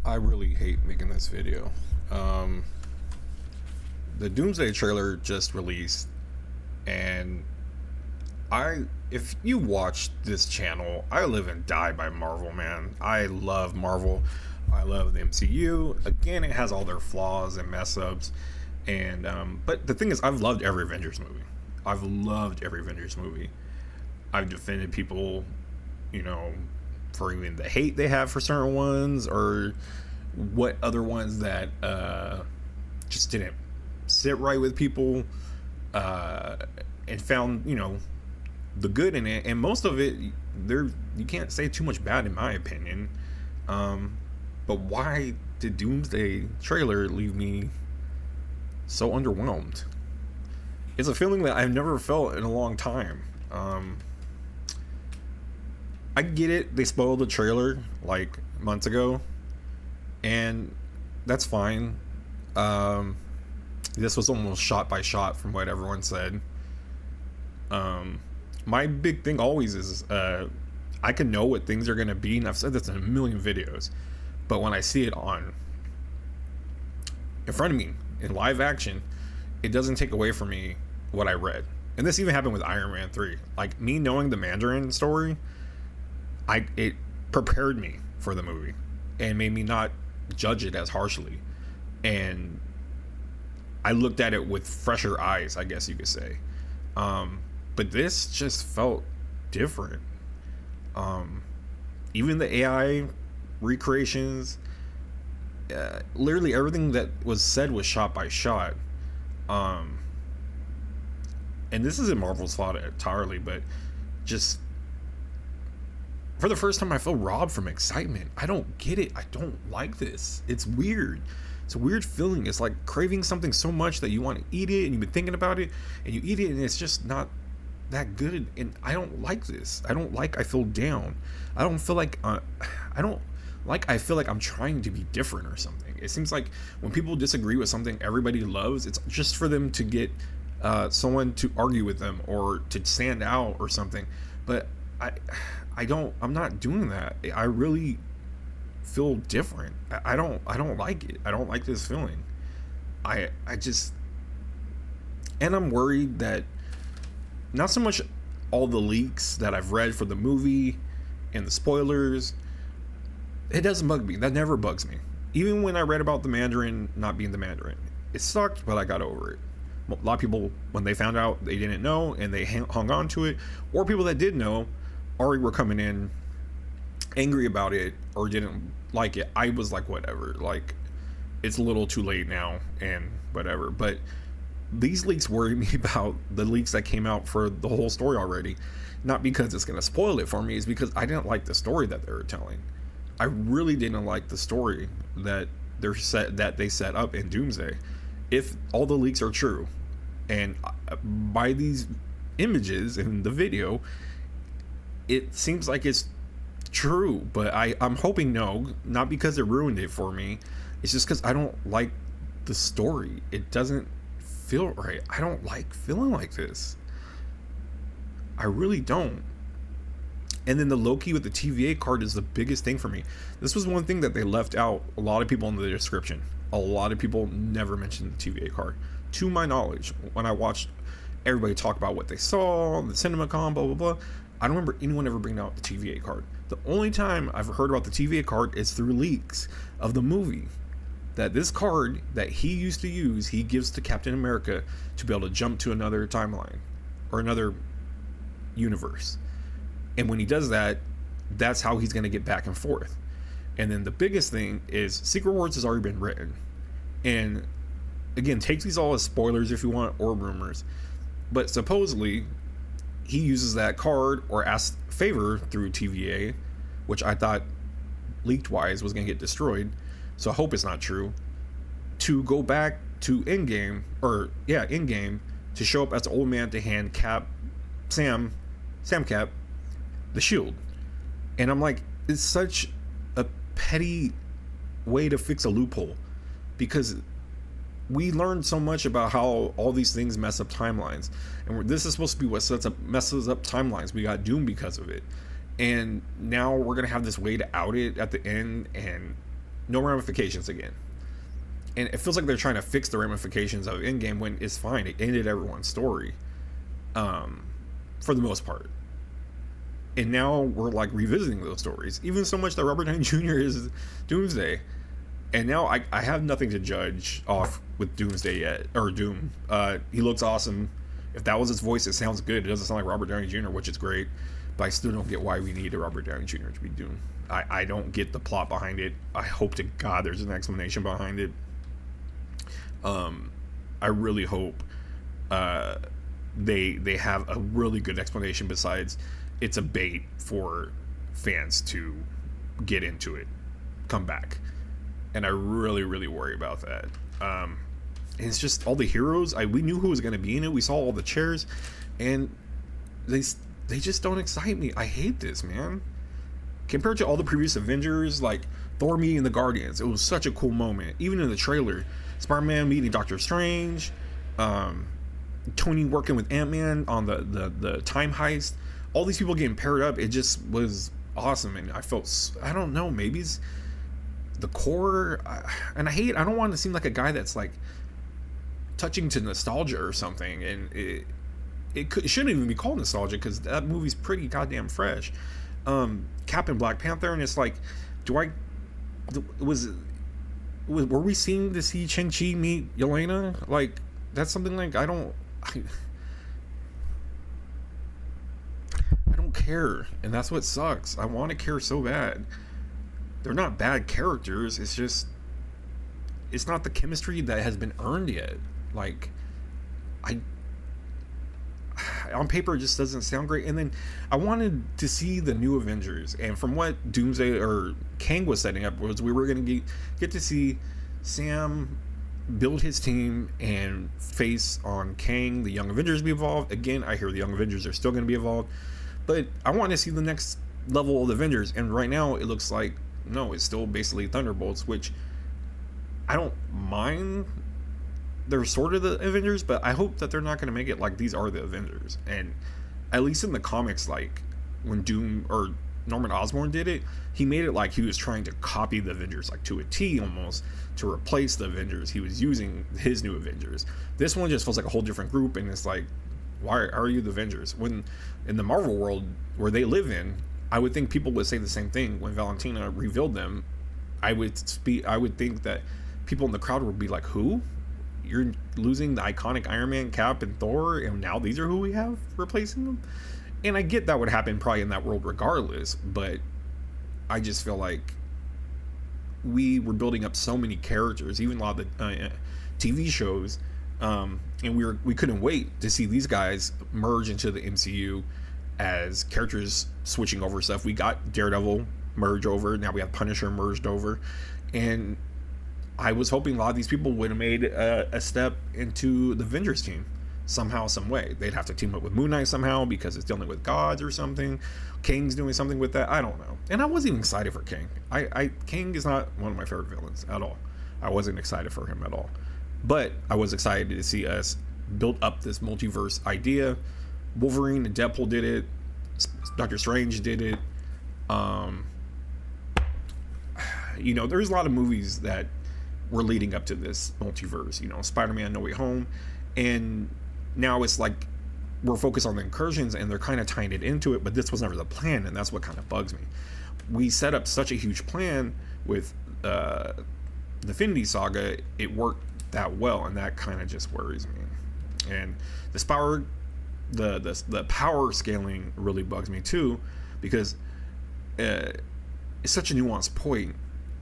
I really hate making this video. Um, the Doomsday trailer just released, and if you watch this channel, I live and die by Marvel, man. I love Marvel. I love the MCU. Again, it has all their flaws and mess ups, and but the thing is, I've loved every Avengers movie. I've loved every Avengers movie. I've defended people, you know, for even the hate they have for certain ones, or what other ones that just didn't sit right with people, and found, the good in it. And most of it, there, you can't say too much bad in my opinion. But why did Doomsday trailer leave me so underwhelmed? It's a feeling that I've never felt in a long time. I get it, they spoiled the trailer like months ago, and that's fine. This was almost shot by shot from what everyone said. My big thing always is, I can know what things are going to be, and I've said this in a million videos, but when I see it on in front of me in live action, it doesn't take away from me what I read. And this even happened with Iron Man 3. Like, me knowing the Mandarin story, it prepared me for the movie and made me not judge it as harshly. And I looked at it with fresher eyes, I guess you could say. But this just felt different. Even the AI recreations, literally everything that was said was shot by shot. And this isn't Marvel's fault entirely, but just for the first time I feel robbed from excitement. I don't get it. I don't like this. It's weird. It's a weird feeling. It's like craving something so much that you want to eat it, and you've been thinking about it, and you eat it, and it's just not that good. And I don't like this. I feel down. I don't feel like I feel like I'm trying to be different or something. It seems like when people disagree with something everybody loves, it's just for them to get someone to argue with them or to stand out or something. But I'm not doing that. I really feel different. I don't like it. I don't like this feeling. I just, and I'm worried that not so much all the leaks that I've read for the movie and the spoilers, it doesn't bug me. That never bugs me. Even when I read about the Mandarin not being the Mandarin, it sucked, but I got over it. A lot of people, when they found out, they didn't know and they hung on to it, or people that did know already were coming in angry about it or didn't like it. I was like, whatever, like, it's a little too late now and whatever. But these leaks worry me about the leaks that came out for the whole story already. Not because it's going to spoil it for me, it's because I didn't like the story that they were telling. I really didn't like the story that they set up in Doomsday. If all the leaks are true, and by these images in the video, it seems like it's true, but I'm hoping no, not because it ruined it for me. It's just because I don't like the story. It doesn't feel right. I don't like feeling like this. I really don't. And then the Loki with the TVA card is the biggest thing for me. This was one thing that they left out. A lot of people in the description, a lot of people never mentioned the TVA card, to my knowledge. When I watched everybody talk about what they saw, the CinemaCon, blah blah blah, I don't remember anyone ever bringing out the TVA card. The only time I've heard about the TVA card is through leaks of the movie. That this card that he used to use, he gives to Captain America to be able to jump to another timeline or another universe. And when he does that, that's how he's going to get back and forth. And then the biggest thing is Secret Wars has already been written. And again, take these all as spoilers if you want, or rumors. But supposedly, he uses that card or asks favor through TVA, which I thought leaked wise was going to get destroyed. So I hope it's not true. To go back to Endgame, to show up as old man to hand Sam Cap, the shield. And I'm like, it's such a petty way to fix a loophole, because we learned so much about how all these things mess up timelines, and this is supposed to be what messes up timelines. We got Doom because of it, and now we're gonna have this way to out it at the end. And no ramifications again. And it feels like they're trying to fix the ramifications of Endgame when it's fine. It ended everyone's story, for the most part. And now we're like revisiting those stories, even so much that Robert Downey Jr. is Doomsday. And now I have nothing to judge off with Doomsday yet, or Doom. He looks awesome. If that was his voice, it sounds good. It doesn't sound like Robert Downey Jr., which is great. But I still don't get why we need a Robert Downey Jr. to be Doom. I don't get the plot behind it. I hope to God there's an explanation behind it. I really hope they have a really good explanation besides it's a bait for fans to get into it, come back. And I really, really worry about that. And it's just all the heroes. We knew who was going to be in it. We saw all the chairs, and they just don't excite me. I hate this, man. Compared to all the previous Avengers, like Thor meeting the Guardians, it was such a cool moment. Even in the trailer, Spider-Man meeting Doctor Strange, Tony working with Ant-Man on the time heist, all these people getting paired up, it just was awesome. And I felt, I don't know, maybe it's the core, and I don't want to seem like a guy that's like touching to nostalgia or something, and it shouldn't even be called nostalgia because that movie's pretty goddamn fresh. Cap and Black Panther, and it's like, were we seeing to see Shang-Chi meet Yelena? Like, that's something like, I don't care, and that's what sucks. I want to care so bad. They're not bad characters, it's just, it's not the chemistry that has been earned yet. Like, on paper it just doesn't sound great. And then I wanted to see the new Avengers, and from what Doomsday or Kang was setting up was we were going to get to see Sam build his team and face on Kang, the Young Avengers be involved. Again, I hear the Young Avengers are still going to be involved, but I want to see the next level of the Avengers, and right now it looks like no, it's still basically Thunderbolts, which I don't mind. They're sort of the Avengers, but I hope that they're not going to make it like these are the Avengers. And at least in the comics, like when Doom or Norman Osborn did it, he made it like he was trying to copy the Avengers, like to a T almost, to replace the Avengers. He was using his new Avengers. This one just feels like a whole different group, and it's like, why are you the Avengers? When in the Marvel world where they live in, I would think people would say the same thing when Valentina revealed them. I would think that people in the crowd would be like, who? You're losing the iconic Iron Man, Cap, and Thor, and now these are who we have replacing them? And I get that would happen probably in that world regardless, but I just feel like we were building up so many characters, even a lot of the TV shows, and we couldn't wait to see these guys merge into the MCU as characters switching over stuff. We got Daredevil merge over, now we have Punisher merged over, and I was hoping a lot of these people would have made a step into the Avengers team somehow, some way. They'd have to team up with Moon Knight somehow because it's dealing with gods or something. Kang's doing something with that. I don't know. And I wasn't even excited for Kang. Kang is not one of my favorite villains at all. I wasn't excited for him at all. But I was excited to see us build up this multiverse idea. Wolverine and Deadpool did it. Doctor Strange did it. You know, there's a lot of movies that were leading up to this multiverse. You know, Spider-Man No Way Home. And now it's like we're focused on the incursions and they're kind of tying it into it, but this was never the plan, and that's what kind of bugs me. We set up such a huge plan with the Infinity Saga, it worked that well, and that kind of just worries me. And the power scaling really bugs me too, because it's such a nuanced point.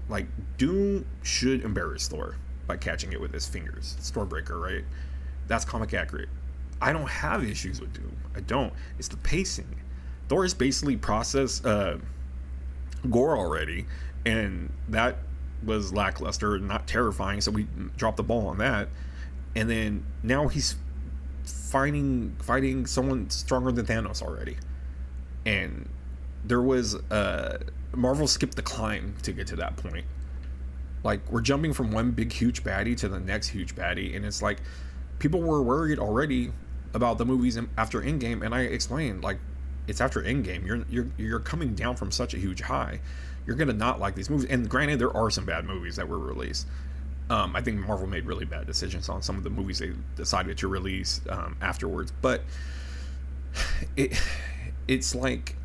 Like, Doom should embarrass Thor by catching it with his fingers. Stormbreaker, right? That's comic accurate. I don't have issues with Doom. I don't. It's the pacing. Thor has basically processed gore already, and that was lackluster, not terrifying, so we dropped the ball on that. And then now he's fighting someone stronger than Thanos already. And there was Marvel skipped the climb to get to that point. Like, we're jumping from one big huge baddie to the next huge baddie, and it's like people were worried already about the movies after Endgame, and I explained, like, it's after Endgame. You're coming down from such a huge high. you're gonna not like these movies. And granted, there are some bad movies that were released. I think Marvel made really bad decisions on some of the movies they decided to release afterwards. But it's like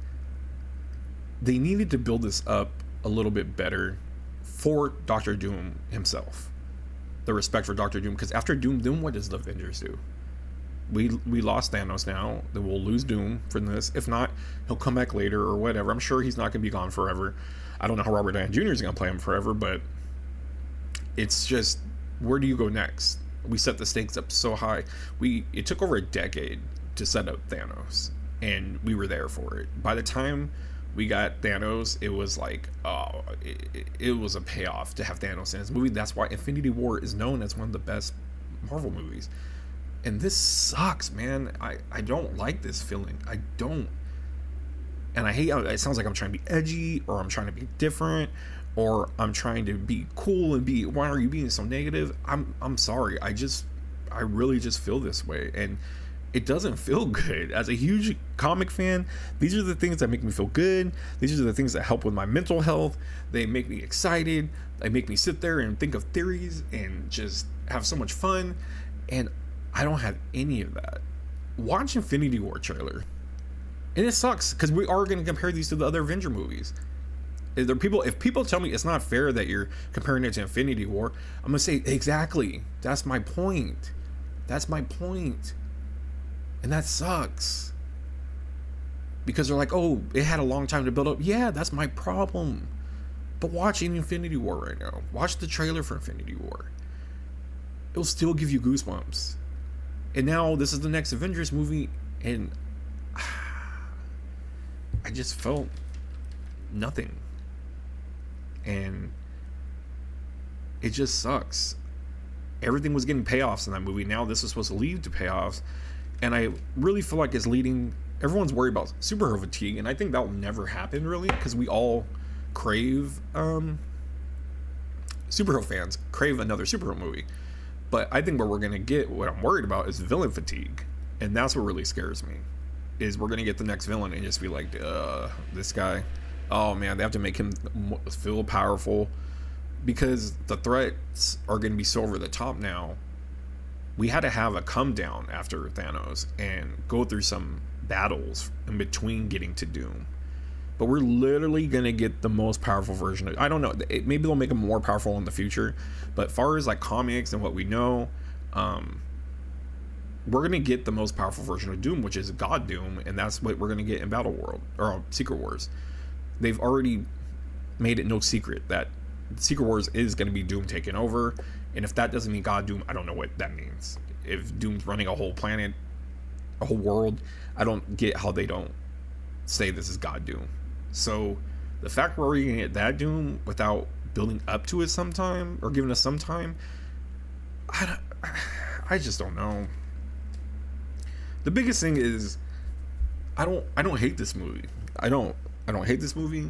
they needed to build this up a little bit better for Doctor Doom himself. The respect for Doctor Doom, because after Doom, what does the Avengers do? We lost Thanos now. Then we'll lose Doom from this. If not, he'll come back later or whatever. I'm sure he's not going to be gone forever. I don't know how Robert Downey Jr. is going to play him forever, but it's just, where do you go next? We set the stakes up so high. It took over a decade to set up Thanos, and we were there for it. By the time we got Thanos, it was like, oh, it was a payoff to have Thanos in this movie. That's why Infinity War is known as one of the best Marvel movies. And this sucks, man. I don't like this feeling. I don't. And I hate how it sounds like I'm trying to be edgy, or I'm trying to be different, or I'm trying to be cool and be, why are you being so negative? I'm sorry. I really just feel this way, and it doesn't feel good. As a huge comic fan, these are the things that make me feel good. These are the things that help with my mental health. They make me excited. They make me sit there and think of theories and just have so much fun. And I don't have any of that. Watch Infinity War trailer. And it sucks, because we are going to compare these to the other Avenger movies. If people tell me it's not fair that you're comparing it to Infinity War, I'm going to say, exactly. That's my point. That's my point. And that sucks. Because they're like, oh, it had a long time to build up. Yeah, that's my problem. But watching Infinity War right now, watch the trailer for Infinity War. It'll still give you goosebumps. And now this is the next Avengers movie, and I just felt nothing. And it just sucks. Everything was getting payoffs in that movie. Now this is supposed to lead to payoffs. And I really feel like it's leading. Everyone's worried about superhero fatigue, and I think that will never happen, really, because we all crave, superhero fans crave another superhero movie. But I think what we're going to get, what I'm worried about, is villain fatigue. And that's what really scares me, is we're going to get the next villain and just be like, this guy, oh man, they have to make him feel powerful, because the threats are going to be so over the top now. We had to have a come down after Thanos and go through some battles in between getting to Doom. But we're literally going to get the most powerful version of, I don't know, maybe they'll make him more powerful in the future, but as far as like comics and what we know, we're going to get the most powerful version of Doom, which is God Doom, and that's what we're going to get in Battle World, or Secret Wars. They've already made it no secret that Secret Wars is going to be Doom taking over, and if that doesn't mean God Doom, I don't know what that means. If Doom's running a whole planet, a whole world, I don't get how they don't say this is God Doom. So the fact we're already going to get that Doom without building up to it sometime, or giving us some time, I just don't know. The biggest thing is I don't hate this movie. I don't hate this movie.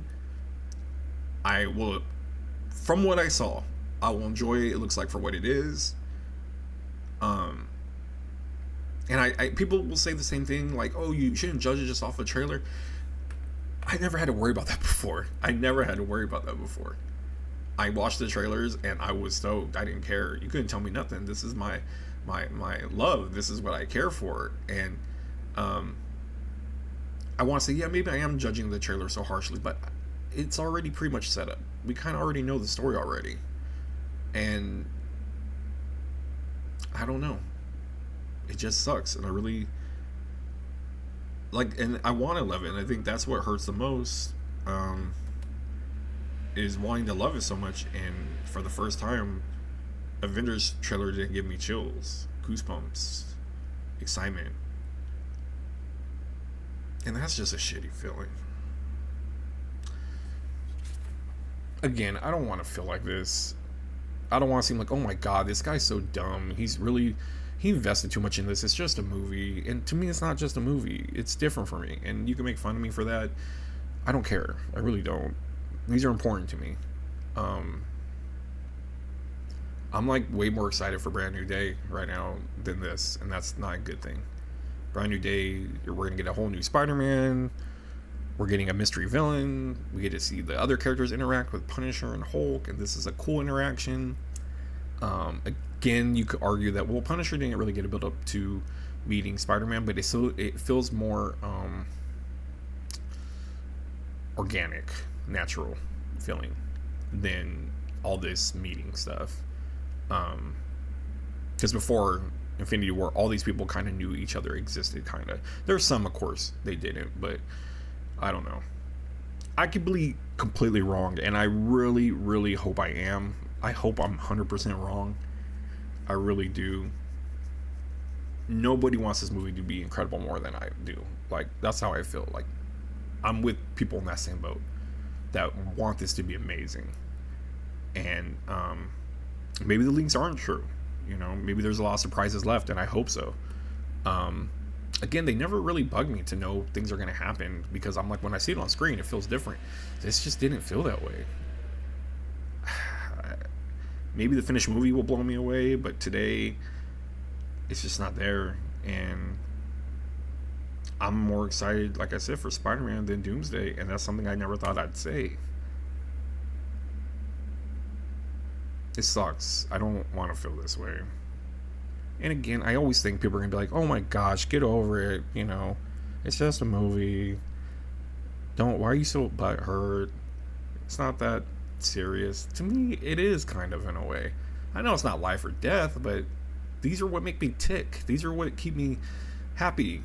I will, from what I saw, I will enjoy it. It looks like for what it is. And I people will say the same thing, like, oh, you shouldn't judge it just off a trailer. I never had to worry about that before. I watched the trailers and I was stoked. I didn't care. You couldn't tell me nothing. This is my love. This is what I care for. And I want to say, yeah, maybe I am judging the trailer so harshly, but it's already pretty much set up. We kind of already know the story already. And I don't know. It just sucks. And I really like, and I want to love it. And I think that's what hurts the most, is wanting to love it so much. And for the first time, Avengers trailer didn't give me chills, goosebumps, excitement. And that's just a shitty feeling. Again, I don't want to feel like this. I don't want to seem like, oh my god, this guy's so dumb. He invested too much in this. It's just a movie. And to me, it's not just a movie. It's different for me. And you can make fun of me for that. I don't care. I really don't. These are important to me. I'm like way more excited for Brand New Day right now than this. And that's not a good thing. Brand New Day, we're going to get a whole new Spider-Man. We're getting a mystery villain. We get to see the other characters interact with Punisher and Hulk, and this is a cool interaction. Again, you could argue that, well, Punisher didn't really get a build up to meeting Spider-Man, but it feels more organic, natural feeling than all this meeting stuff. Because before Infinity War, all these people kind of knew each other existed, kind of. There's some, of course, they didn't, but I don't know. I could be completely wrong, and I really, really hope I am. I hope I'm 100% wrong. I really do. Nobody wants this movie to be incredible more than I do. Like, that's how I feel. Like, I'm with people in that same boat that want this to be amazing. And maybe the leaks aren't true. You know, maybe there's a lot of surprises left, and I hope so. Again, they never really bug me to know things are going to happen, because I'm like, when I see it on screen, it feels different. This just didn't feel that way. Maybe the finished movie will blow me away, but today it's just not there. And I'm more excited, like I said, for Spider-Man than Doomsday, and that's something I never thought I'd say. It sucks. I don't want to feel this way. And again, I always think people are going to be like, oh my gosh, get over it. You know, it's just a movie. Why are you so butthurt? It's not that serious. To me, it is kind of, in a way. I know it's not life or death, but these are what make me tick. These are what keep me happy.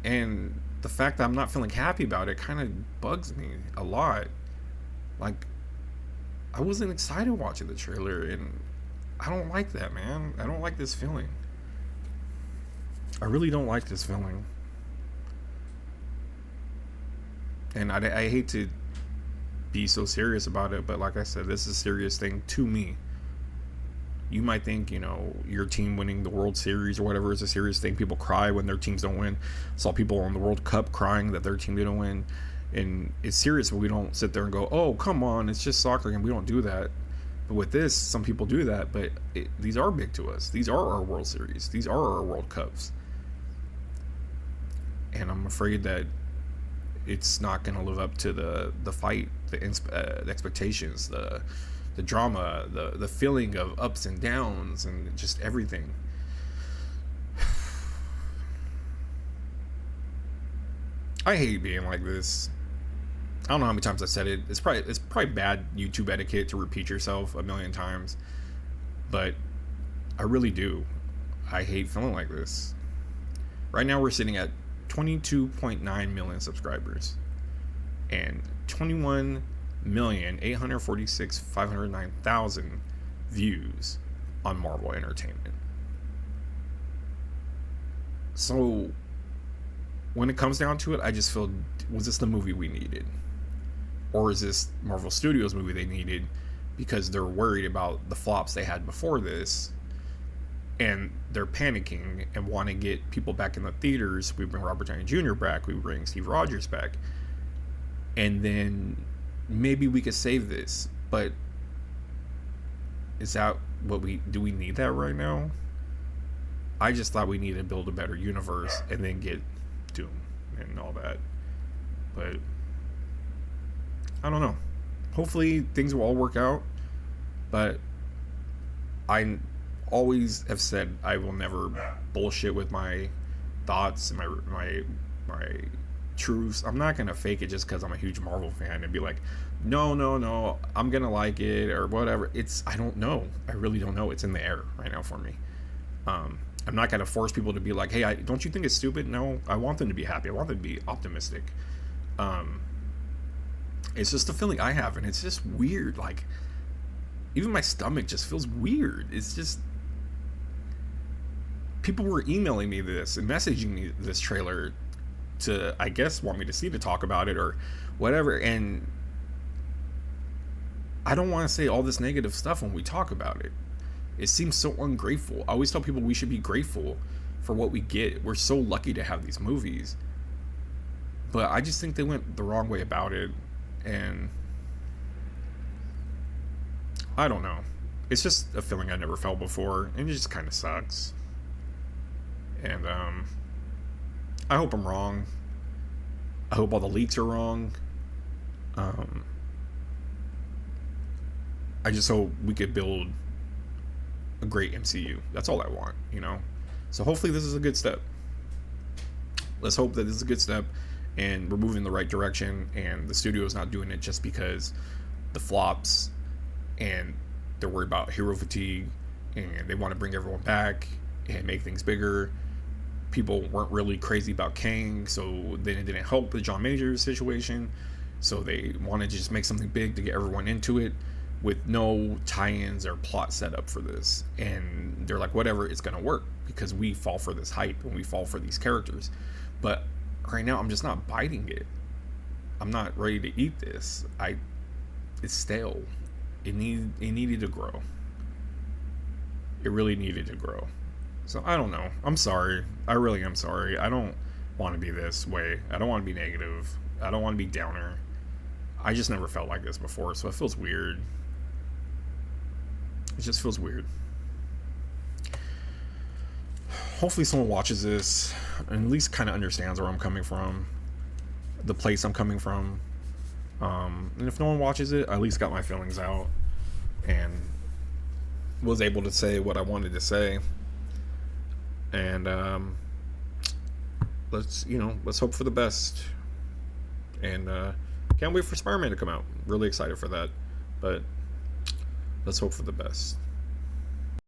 And the fact that I'm not feeling happy about it kind of bugs me a lot. Like, I wasn't excited watching the trailer, and I don't like that, man. I don't like this feeling. I really don't like this feeling. And I hate to be so serious about it, but like I said, this is a serious thing to me. You might think, you know, your team winning the World Series or whatever is a serious thing. People cry when their teams don't win. Saw people on the World Cup crying that their team didn't win. And it's serious, but we don't sit there and go, oh, come on, it's just soccer, and we don't do that. But with this, some people do that, but these are big to us. These are our World Series. These are our World Cups. And I'm afraid that it's not going to live up to the fight, the expectations, the drama, the feeling of ups and downs, and just everything. I hate being like this. I don't know how many times I said it. It's probably bad YouTube etiquette to repeat yourself a million times, but I really do. I hate feeling like this. Right now we're sitting at 22.9 million subscribers and 21,846,509,000 views on Marvel Entertainment. So when it comes down to it, I just feel, was this the movie we needed? Or is this Marvel Studios movie they needed because they're worried about the flops they had before this, and they're panicking and want to get people back in the theaters? We bring Robert Downey Jr. back, we bring Steve Rogers back, and then maybe we could save this. But is that what do we need that right now? I just thought we needed to build a better universe and then get Doom and all that. But I don't know. Hopefully things will all work out. But I always have said I will never bullshit with my thoughts and my truths. I'm not gonna fake it just because I'm a huge Marvel fan and be like, no, I'm gonna like it or whatever. I don't know. I really don't know. It's in the air right now for me. I'm not gonna force people to be like, hey, don't you think it's stupid? No, I want them to be happy. I want them to be optimistic. It's just a feeling I have, and it's just weird. Like, even my stomach just feels weird. It's just, people were emailing me this and messaging me this trailer to, I guess, want me to see, to talk about it or whatever. And I don't want to say all this negative stuff when we talk about it. It seems so ungrateful. I always tell people we should be grateful for what we get. We're so lucky to have these movies. But I just think they went the wrong way about it. And I don't know. It's just a feeling I never felt before, and it just kind of sucks. And I hope I'm wrong. I hope all the leaks are wrong. Um, I just hope we could build a great MCU. That's all I want, you know? So hopefully this is a good step. Let's hope that this is a good step and we're moving in the right direction and the studio is not doing it just because the flops and they're worried about hero fatigue and they want to bring everyone back and make things bigger. People weren't really crazy about Kang, so then it didn't help the John Majors situation. So they wanted to just make something big to get everyone into it with no tie-ins or plot setup for this. And they're like, whatever, it's gonna work because we fall for this hype and we fall for these characters. But right now, I'm just not biting it. I'm not ready to eat this. It's stale. It needed to grow. It really needed to grow. So I don't know. I'm sorry. I really am sorry. I don't want to be this way. I don't want to be negative. I don't want to be downer. I just never felt like this before, so it feels weird. It just feels weird. Hopefully someone watches this and at least kind of understands where I'm coming from, the place I'm coming from. And if no one watches it, I at least got my feelings out and was able to say what I wanted to say. And let's hope for the best. And can't wait for Spider-Man to come out. Really excited for that. But let's hope for the best.